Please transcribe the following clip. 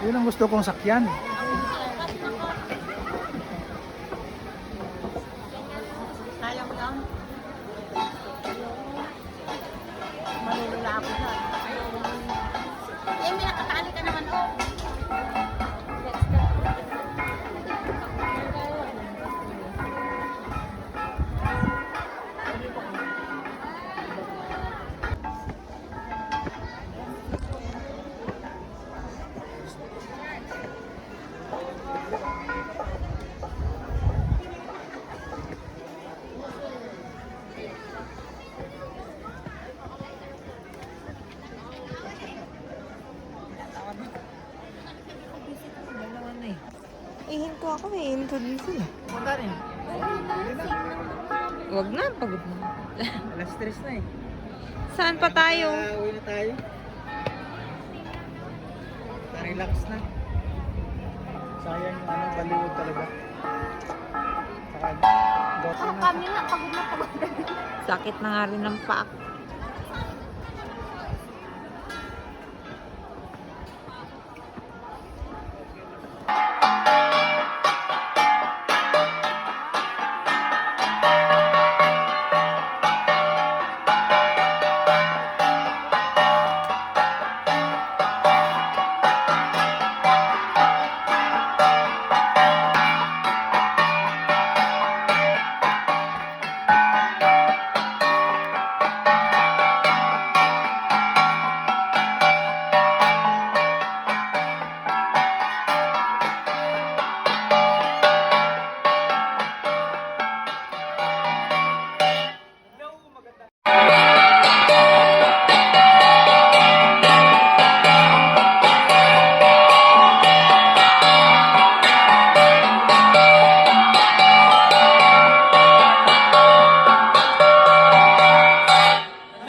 Yun ang gusto kong sakyan. Kaya mo lang. Malulula ako dyan. Eh, may nakatali ka naman, oh. Ihinto ako eh. Ihinto dito na. Punta rin. Wag na. Pagod na. Alas 3 na eh. Saan pa tayo? Uwi na tayo. Relax na. Sayang yung ano, baliwag talaga. Saka, goto na. Kami na, pagod na, pagod na. Sakit na nga rin ng paak.